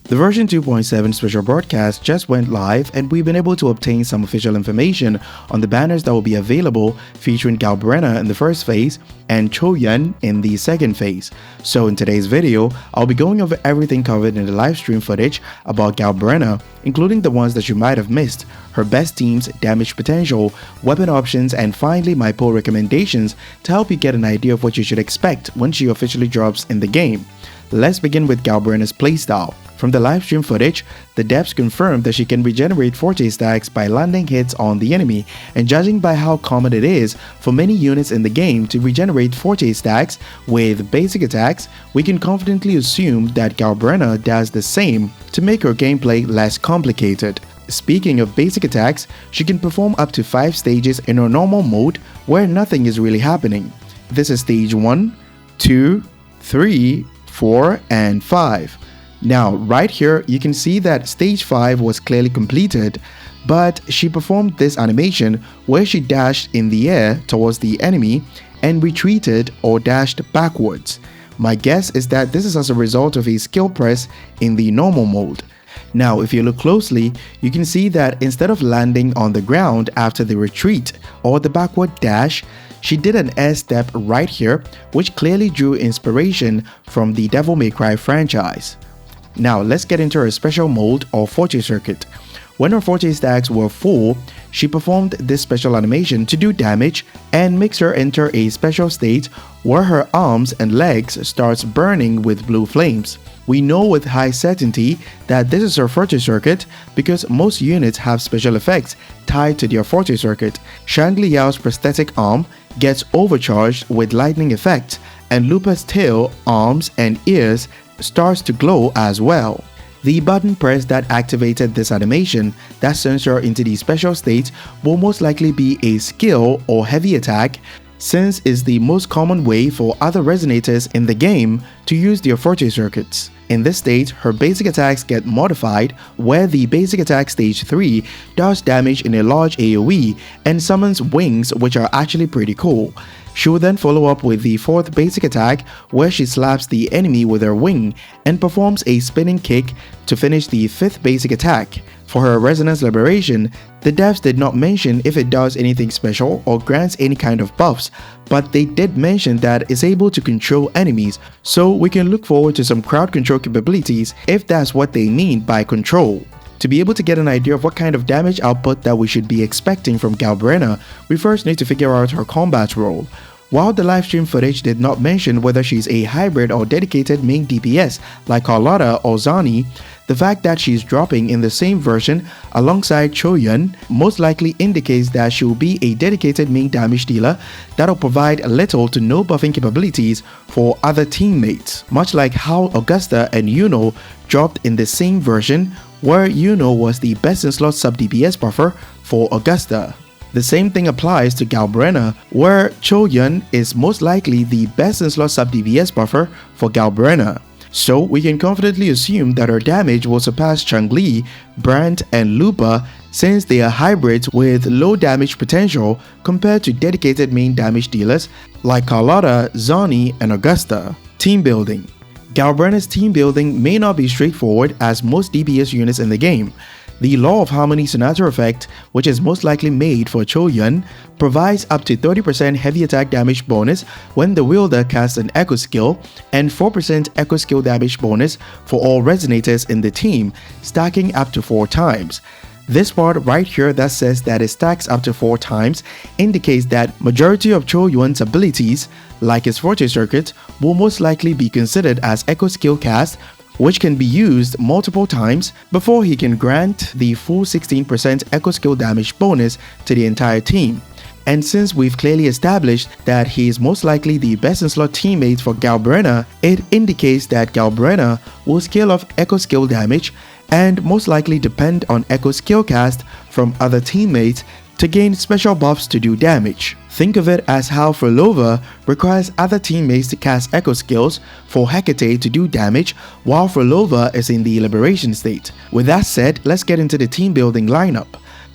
The version 2.7 special broadcast just went live and we've been able to obtain some official information on the banners that will be available featuring Galbrena in the first phase and Choyun in the second phase. So in today's video, I'll be going over everything covered in the live stream footage about Galbrena, including the ones that you might have missed, her best teams, damage potential, weapon options, and finally my pull recommendations to help you get an idea of what you should expect when she officially drops in the game. Let's begin with Galbrena's playstyle. From the livestream footage, the devs confirmed that she can regenerate forte stacks by landing hits on the enemy, and judging by how common it is for many units in the game to regenerate forte stacks with basic attacks, we can confidently assume that Galbrena does the same to make her gameplay less complicated. Speaking of basic attacks, she can perform up to 5 stages in her normal mode where nothing is really happening. This is stage 1, 2, 3, 4, and 5. Now, right here, you can see that stage 5 was clearly completed, but she performed this animation where she dashed in the air towards the enemy and retreated or dashed backwards. My guess is that this is as a result of a skill press in the normal mode. Now, if you look closely, you can see that instead of landing on the ground after the retreat or the backward dash, she did an air step right here, which clearly drew inspiration from the Devil May Cry franchise. Now let's get into her special mode or forte circuit. When her forte stacks were full, she performed this special animation to do damage and makes her enter a special state where her arms and legs starts burning with blue flames. We know with high certainty that this is her forte circuit because most units have special effects tied to their forte circuit. Shang Liao's prosthetic arm gets overcharged with lightning effect, and Lupa's tail, arms, and ears starts to glow as well. The button press that activated this animation that sends her into the special state will most likely be a skill or heavy attack, since it's the most common way for other resonators in the game to use their forte circuits. In this state, her basic attacks get modified, where the basic attack stage 3 does damage in a large AoE and summons wings, which are actually pretty cool. She will then follow up with the 4th basic attack where she slaps the enemy with her wing and performs a spinning kick to finish the 5th basic attack. For her Resonance Liberation, the devs did not mention if it does anything special or grants any kind of buffs, but they did mention that it's able to control enemies, so we can look forward to some crowd control capabilities if that's what they mean by control. To be able to get an idea of what kind of damage output that we should be expecting from Galbrena, we first need to figure out her combat role. While the livestream footage did not mention whether she's a hybrid or dedicated main DPS like Carlotta or Zani, the fact that she's dropping in the same version alongside Choyun most likely indicates that she will be a dedicated main damage dealer that'll provide little to no buffing capabilities for other teammates, much like how Augusta and Yuno dropped in the same version, where Yuno was the best in slot sub DPS buffer for Augusta. The same thing applies to Galbrena, where Choyun is most likely the best in slot sub DPS buffer for Galbrena. So we can confidently assume that her damage will surpass Changli, Brandt, and Lupa, since they are hybrids with low damage potential compared to dedicated main damage dealers like Carlotta, Zani, and Augusta. Team building. Galbrena's team building may not be straightforward as most DPS units in the game. The Law of Harmony Sonata effect, which is most likely made for Choyun, provides up to 30% heavy attack damage bonus when the wielder casts an echo skill and 4% echo skill damage bonus for all resonators in the team, stacking up to 4 times. This part right here that says that it stacks up to 4 times indicates that majority of Choyun's abilities, like his forte circuit, will most likely be considered as echo skill cast, which can be used multiple times before he can grant the full 16% echo skill damage bonus to the entire team. And since we've clearly established that he is most likely the best in slot teammate for Galbrena, it indicates that Galbrena will scale off echo skill damage and most likely depend on echo skill cast from other teammates to gain special buffs to do damage. Think of it as how Frolova requires other teammates to cast echo skills for Hecate to do damage while Frolova is in the liberation state. With that said, let's get into the team building lineup.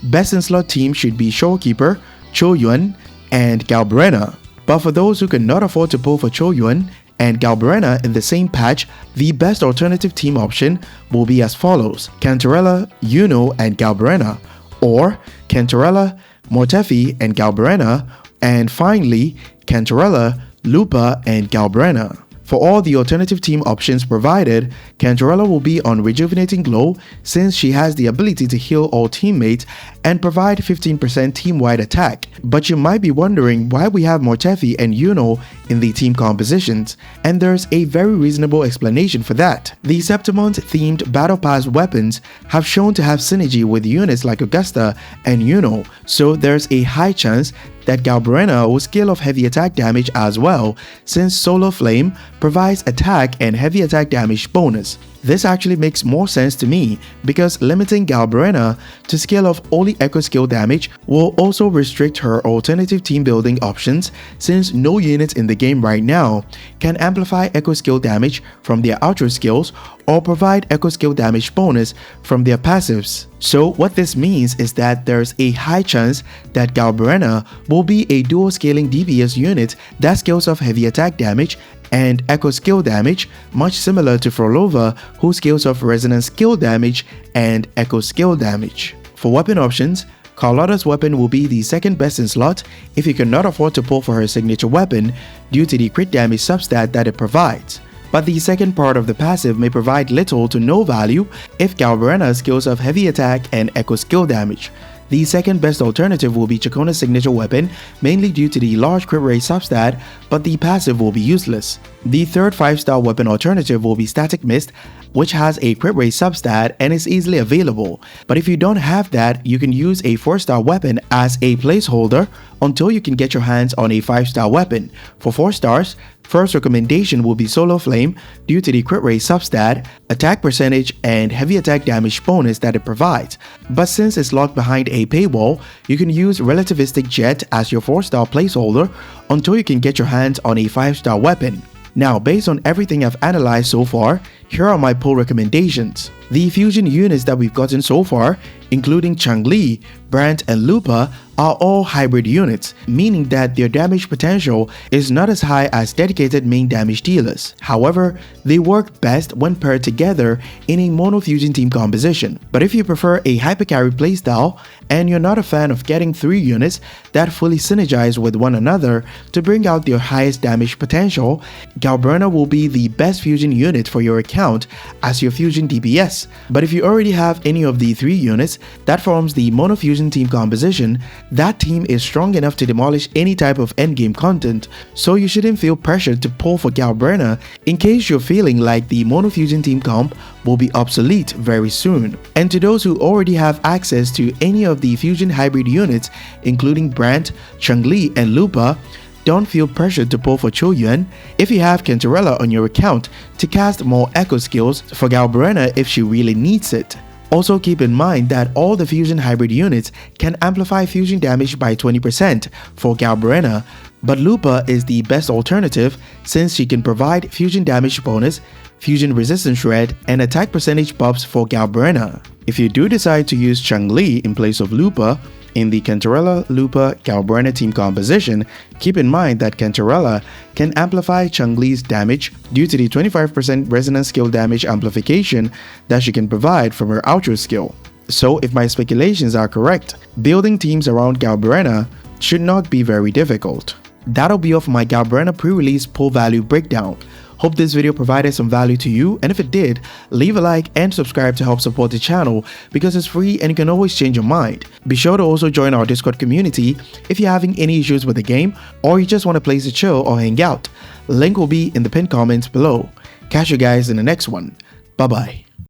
Best in slot team should be Shorekeeper, Choyun, and Galbrena. But for those who cannot afford to pull for Choyun, and Galbrena in the same patch, the best alternative team option will be as follows: Cantarella, Yuno, and Galbrena, or Cantarella, Mortefi, and Galbrena, and finally Cantarella, Lupa, and Galbrena. For all the alternative team options provided, Cantarella will be on Rejuvenating Glow since she has the ability to heal all teammates and provide 15% team-wide attack. But you might be wondering why we have Mortefi and Yuno in the team compositions, and there's a very reasonable explanation for that. The Septimont-themed Battle Pass weapons have shown to have synergy with units like Augusta and Yuno, so there's a high chance that Galbrena will scale off heavy attack damage as well, since Solar Flame provides attack and heavy attack damage bonus. This actually makes more sense to me because limiting Galbrena to scale off only echo skill damage will also restrict her alternative team building options, since no units in the game right now can amplify echo skill damage from their outro skills or provide echo skill damage bonus from their passives. So what this means is that there's a high chance that Galbrena will be a dual scaling DPS unit that scales off heavy attack damage and echo skill damage, much similar to Frolova, who scales off resonance skill damage and echo skill damage. For weapon options, Carlotta's weapon will be the second best in slot if you cannot afford to pull for her signature weapon due to the crit damage substat that it provides. But the second part of the passive may provide little to no value if Galbrena scales off heavy attack and echo skill damage. The second best alternative will be Chacona's signature weapon, mainly due to the large crit rate substat, but the passive will be useless. The third 5-star weapon alternative will be Static Mist, which has a crit rate substat and is easily available. But if you don't have that, you can use a 4-star weapon as a placeholder until you can get your hands on a 5-star weapon. For 4 stars, first recommendation will be Solar Flame due to the crit rate substat, attack percentage, and heavy attack damage bonus that it provides. But since it's locked behind a paywall, you can use Relativistic Jet as your 4-star placeholder until you can get your hands on a 5-star weapon. Now, based on everything I've analyzed so far, here are my pull recommendations. The fusion units that we've gotten so far, including Changli, Brandt, and Lupa, are all hybrid units, meaning that their damage potential is not as high as dedicated main damage dealers. However, they work best when paired together in a mono fusion team composition. But if you prefer a hypercarry playstyle and you're not a fan of getting 3 units that fully synergize with one another to bring out their highest damage potential, Galbrena will be the best fusion unit for your account as your fusion DPS. But if you already have any of the 3 units that forms the mono fusion team composition, that team is strong enough to demolish any type of endgame content, so you shouldn't feel pressured to pull for Galbrena in case you're feeling like the mono fusion team comp will be obsolete very soon. And to those who already have access to any of the fusion hybrid units, including Brandt, Changli, and Lupa, don't feel pressured to pull for Choyuan if you have Cantarella on your account to cast more echo skills for Galbrena if she really needs it. Also keep in mind that all the fusion hybrid units can amplify fusion damage by 20% for Galbrena, but Lupa is the best alternative since she can provide fusion damage bonus, fusion resistance shred, and attack percentage buffs for Galbrena. If you do decide to use Changli in place of Lupa, in the Cantarella, Lupa, Galbrena team composition, keep in mind that Cantarella can amplify Changli's damage due to the 25% resonance skill damage amplification that she can provide from her outro skill. So if my speculations are correct, building teams around Galbrena should not be very difficult. That'll be all for my Galbrena pre-release pull value breakdown. Hope this video provided some value to you, and if it did, leave a like and subscribe to help support the channel because it's free and you can always change your mind. Be sure to also join our Discord community if you're having any issues with the game or you just want a place to chill or hang out. Link will be in the pinned comments below. Catch you guys in the next one. Bye bye.